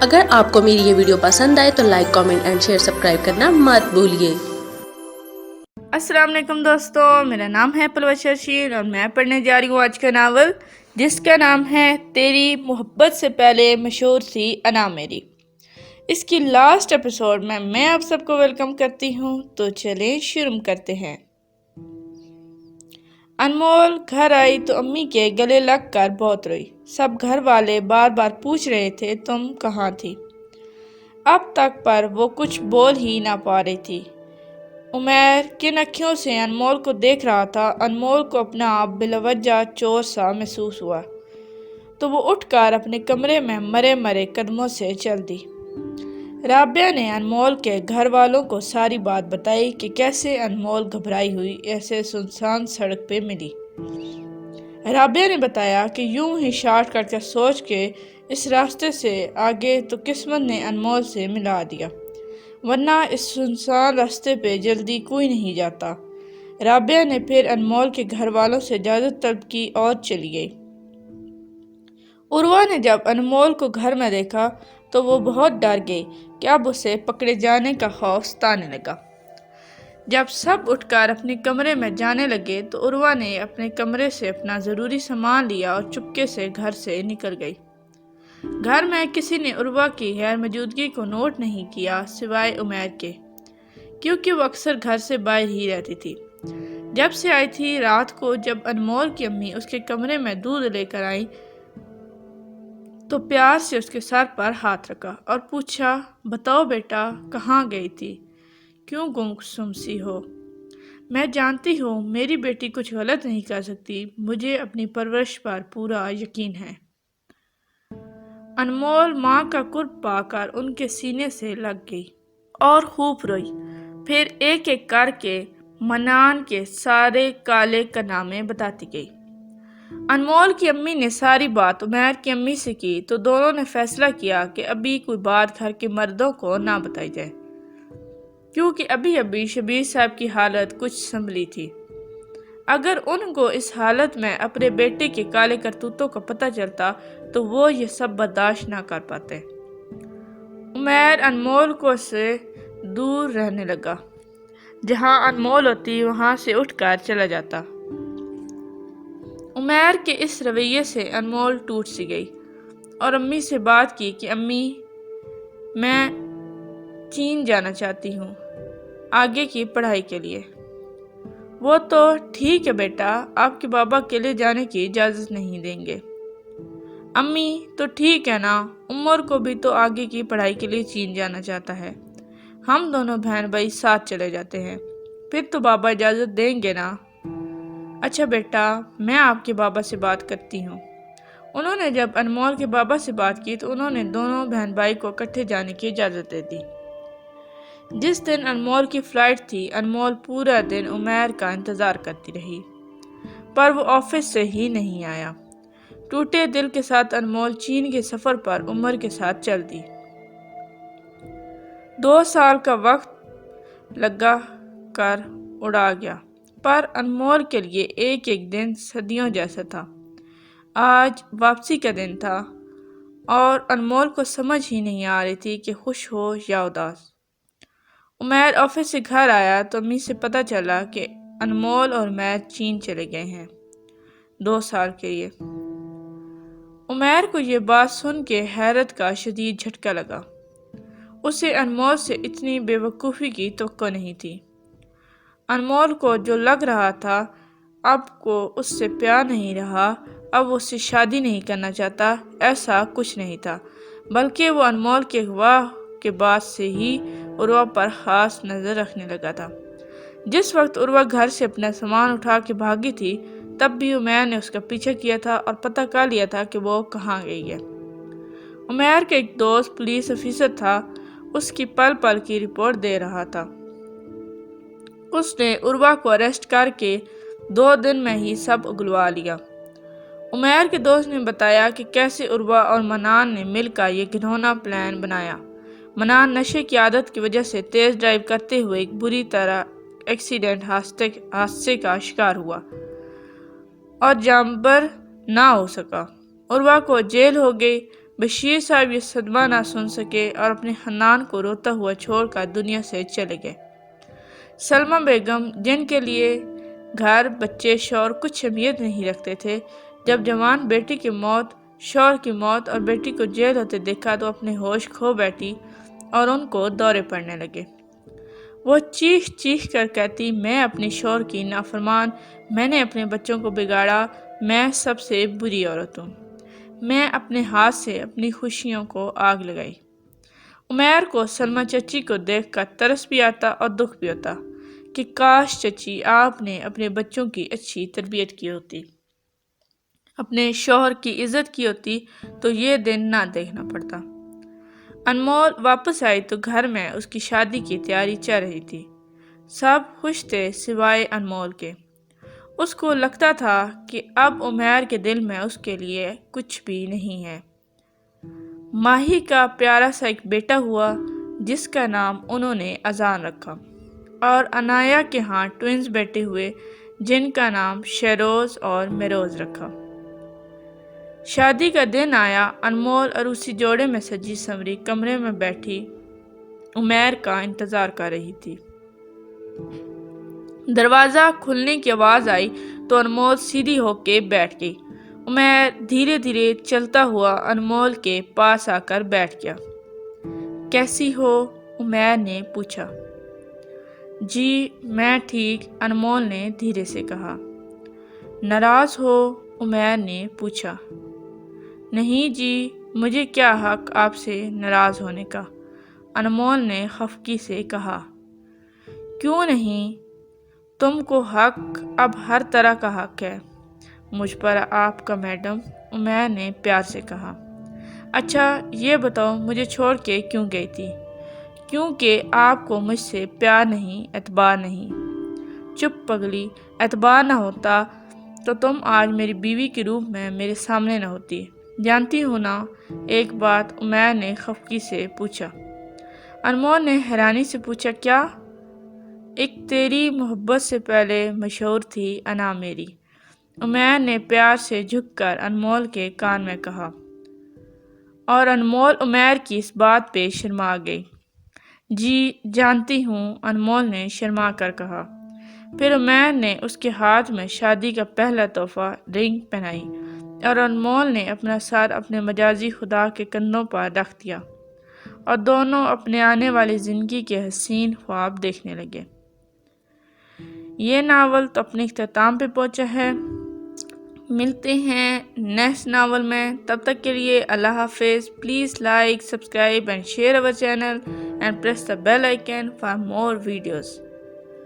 اگر آپ کو میری یہ ویڈیو پسند آئے تو like, comment and share, subscribe کرنا مت بھولیے۔ السلام علیکم دوستوں، میرا نام ہے پلوش شرشین اور میں پڑھنے جا رہی ہوں آج کا ناول، جس کا نام ہے تیری محبت سے پہلے مشہور تھی انا میری۔ اس کی لاسٹ ایپیسوڈ میں آپ سب کو ویلکم کرتی ہوں، تو چلیں شروع کرتے ہیں۔ انمول گھر آئی تو امی کے گلے لگ کر بہت روئی۔ سب گھر والے بار بار پوچھ رہے تھے تم کہاں تھی؟ اب تک پر وہ کچھ بول ہی نہ پا رہی تھی۔ عمیر کن اکھیوں سے انمول کو دیکھ رہا تھا۔ انمول کو اپنا آپ بلاوجہ چور سا محسوس ہوا، تو وہ اٹھ کر اپنے کمرے میں مرے مرے قدموں سے چل دی۔ رابعہ نے انمول کے گھر والوں کو ساری بات بتائی کہ کیسے انمول گھبرائی ہوئی ایسے سنسان سڑک پہ ملی۔ رابعہ نے بتایا کہ یوں ہی شارٹ کٹ کا سوچ کے اس راستے سے آگے تو قسمت نے انمول سے ملا دیا، ورنہ اس سنسان راستے پہ جلدی کوئی نہیں جاتا۔ رابعہ نے پھر انمول کے گھر والوں سے اجازت طلب کی اور چلی گئی۔ عروہ نے جب انمول کو گھر میں دیکھا تو وہ بہت ڈر گئی کہ اب اسے پکڑے جانے کا خوف ستانے لگا۔ جب سب اٹھ کر اپنے کمرے میں جانے لگے تو عروہ نے اپنے کمرے سے اپنا ضروری سامان لیا اور چپکے سے گھر سے نکل گئی۔ گھر میں کسی نے عروہ کی غیر موجودگی کو نوٹ نہیں کیا سوائے عمیر کے، کیونکہ وہ اکثر گھر سے باہر ہی رہتی تھی۔ جب سے آئی تھی رات کو، جب انمول کی امی اس کے کمرے میں دودھ لے کر آئی تو پیار سے اس کے سر پر ہاتھ رکھا اور پوچھا، بتاؤ بیٹا کہاں گئی تھی؟ کیوں گمسم سی ہو؟ میں جانتی ہوں میری بیٹی کچھ غلط نہیں کر سکتی، مجھے اپنی پرورش پر پورا یقین ہے۔ انمول ماں کا قرب پا کر ان کے سینے سے لگ گئی اور خوب روئی۔ پھر ایک ایک کر کے منان کے سارے کالے کارنامے بتاتی گئی۔ انمول کی امی نے ساری بات عمیر کی امی سے کی تو دونوں نے فیصلہ کیا کہ ابھی کوئی بات گھر کے مردوں کو نہ بتائی جائے، کیونکہ ابھی شبیر صاحب کی حالت کچھ سنبھلی تھی۔ اگر ان کو اس حالت میں اپنے بیٹے کے کالے کرتوتوں کا پتہ چلتا تو وہ یہ سب برداشت نہ کر پاتے۔ عمیر انمول کو سے دور رہنے لگا، جہاں انمول ہوتی وہاں سے اٹھ کر چلا جاتا۔ عمیر کے اس رویے سے انمول ٹوٹ سی گئی اور امی سے بات کی کہ امی، میں چین جانا چاہتی ہوں آگے کی پڑھائی کے لیے۔ وہ تو ٹھیک ہے بیٹا، آپ کے بابا اکیلے جانے کی اجازت نہیں دیں گے۔ امی تو ٹھیک ہے نا، عمر کو بھی تو آگے کی پڑھائی کے لیے چین جانا چاہتا ہے، ہم دونوں بہن بھائی ساتھ چلے جاتے ہیں، پھر تو بابا اجازت دیں گے نا۔ اچھا بیٹا، میں آپ کے بابا سے بات کرتی ہوں۔ انہوں نے جب انمول کے بابا سے بات کی تو انہوں نے دونوں بہن بھائی کو اکٹھے جانے کی اجازت دے دی۔ جس دن انمول کی فلائٹ تھی، انمول پورا دن عمیر کا انتظار کرتی رہی، پر وہ آفس سے ہی نہیں آیا۔ ٹوٹے دل کے ساتھ انمول چین کے سفر پر عمر کے ساتھ چل دی۔ 2 سال کا وقت لگا کر اڑا گیا، پر انمول کے لیے ایک ایک دن صدیوں جیسا تھا۔ آج واپسی کا دن تھا اور انمول کو سمجھ ہی نہیں آ رہی تھی کہ خوش ہو یا اداس۔ عمیر آفس سے گھر آیا تو امی سے پتہ چلا کہ انمول اور عمیر چین چلے گئے ہیں 2 سال کے لیے۔ عمیر کو یہ بات سن کے حیرت کا شدید جھٹکا لگا۔ اسے انمول سے اتنی بے وقوفی کی توقع نہیں تھی۔ انمول کو جو لگ رہا تھا اب کو اس سے پیار نہیں رہا، اب وہ اس سے شادی نہیں کرنا چاہتا، ایسا کچھ نہیں تھا، بلکہ وہ انمول کے اغوا کے بعد سے ہی عروہ پر خاص نظر رکھنے لگا تھا۔ جس وقت عروہ گھر سے اپنا سامان اٹھا کے بھاگی تھی، تب بھی عمیر نے اس کا پیچھا کیا تھا اور پتہ کر لیا تھا کہ وہ کہاں گئی ہے۔ عمیر کا ایک دوست پولیس افسر تھا، اس کی پل پل کی رپورٹ دے رہا تھا۔ اس نے عروہ کو اریسٹ کر کے 2 دن میں ہی سب اگلوا لیا۔ عمیر کے دوست نے بتایا کہ کیسے عروہ اور منان نے مل کر یہ گھناؤنا پلان بنایا۔ منان نشے کی عادت کی وجہ سے تیز ڈرائیو کرتے ہوئے ایک بری طرح ایکسیڈنٹ حادثے کا شکار ہوا اور جانبر نہ ہو سکا۔ عروہ کو جیل ہو گئی، بشیر صاحب یہ صدمہ نہ سن سکے اور اپنے حنان کو روتا ہوا چھوڑ کر دنیا سے چلے گئے۔ سلمہ بیگم، جن کے لیے گھر، بچے، شوہر کچھ اہمیت نہیں رکھتے تھے، جب جوان بیٹی کی موت، شوہر کی موت اور بیٹی کو جیل ہوتے دیکھا تو اپنے ہوش کھو بیٹھی اور ان کو دورے پڑنے لگے۔ وہ چیخ چیخ کر کہتی، میں اپنے شوہر کی نافرمان، میں نے اپنے بچوں کو بگاڑا، میں سب سے بری عورت ہوں، میں اپنے ہاتھ سے اپنی خوشیوں کو آگ لگائی۔ عمیر کو سلمہ چچی کو دیکھ کر ترس بھی آتا اور دکھ بھی ہوتا کہ کاش چچی آپ نے اپنے بچوں کی اچھی تربیت کی ہوتی، اپنے شوہر کی عزت کی ہوتی تو یہ دن نہ دیکھنا پڑتا۔ انمول واپس آئی تو گھر میں اس کی شادی کی تیاری چل رہی تھی۔ سب خوش تھے سوائے انمول کے۔ اس کو لگتا تھا کہ اب عمیر کے دل میں اس کے لیے کچھ بھی نہیں ہے۔ ماہی کا پیارا سا ایک بیٹا ہوا جس کا نام انہوں نے اذان رکھا، اور عنایہ کے ہاں ٹوئنز بیٹے ہوئے جن کا نام شہروز اور مہروز رکھا۔ شادی کا دن آیا۔ انمول عروسی جوڑے میں سجی سنوری کمرے میں بیٹھی عمیر کا انتظار کر رہی تھی۔ دروازہ کھلنے کی آواز آئی تو انمول سیدھی ہو کے بیٹھ گئی۔ عمیر دھیرے دھیرے چلتا ہوا انمول کے پاس آ کر بیٹھ گیا۔ کیسی ہو؟ عمیر نے پوچھا۔ جی میں ٹھیک، انمول نے دھیرے سے کہا۔ ناراض ہو؟ عمیر نے پوچھا۔ نہیں جی، مجھے کیا حق آپ سے ناراض ہونے کا، انمول نے خفگی سے کہا۔ کیوں نہیں؟ تم کو حق، اب ہر طرح کا حق ہے مجھ پر آپ کا میڈم، عمیر نے پیار سے کہا۔ اچھا یہ بتاؤ مجھے چھوڑ کے کیوں گئی تھی؟ کیونکہ آپ کو مجھ سے پیار نہیں، اعتبار نہیں۔ چپ پگلی، اعتبار نہ ہوتا تو تم آج میری بیوی کے روپ میں میرے سامنے نہ ہوتی، جانتی ہو نا ایک بات، عمیر نے خفگی سے پوچھا۔ انمول نے حیرانی سے پوچھا، کیا؟ ایک تیری محبت سے پہلے مشہور تھی انا میری، عمیر نے پیار سے جھک کر انمول کے کان میں کہا، اور انمول عمیر کی اس بات پہ شرما گئی۔ جی جانتی ہوں، انمول نے شرما کر کہا۔ پھر عمیر نے اس کے ہاتھ میں شادی کا پہلا تحفہ رنگ پہنائی اور انمول نے اپنا سر اپنے مجازی خدا کے کندھوں پر رکھ دیا اور دونوں اپنے آنے والی زندگی کے حسین خواب دیکھنے لگے۔ یہ ناول تو اپنے اختتام پہ پہنچا ہے۔ ملتے ہیں نیکسٹ ناول میں، تب تک کے لیے اللہ حافظ۔ Please like, subscribe and share our channel and press the bell icon for more videos.